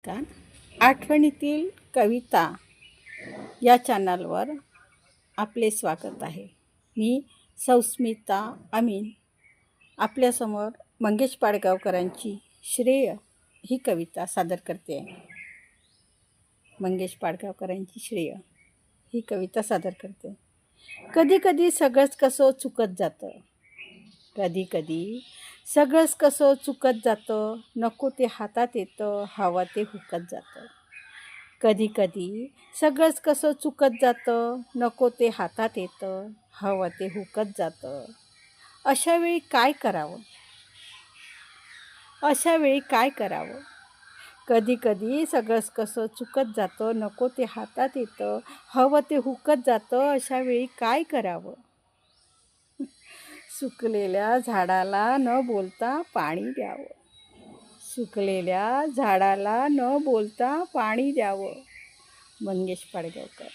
नमस्कार. आठवणीतील कविता या चॅनलवर आपले स्वागत आहे. मी सौस्मिता अमीन आपल्यासमोर मंगेश पाडगावकरांची श्रेय ही कविता सादर करते आहे. मंगेश पाडगावकरांची श्रेय ही कविता सादर करते. कधी कधी सगळंच कसं चुकत जातं, कधी कधी सगळंच कसं चुकत जातं, नको ते हातात येतं, हवं ते हुकत जातं. कधी कधी सगळंच कसं चुकत जातं, नको ते हातात येतं, हवं ते हुकत जातं. अशा वेळी काय करावं, अशा वेळी काय करावं? कधी कधी सगळंच कसं चुकत जातं, नको ते हातात येतं, हवं ते हुकत जातं. अशा वेळी काय करावं? सुकलेल्या झाडाला न बोलता पाणी द्यावं, सुकलेल्या झाडाला न बोलता पाणी द्यावं. मंगेश पाडगावकर.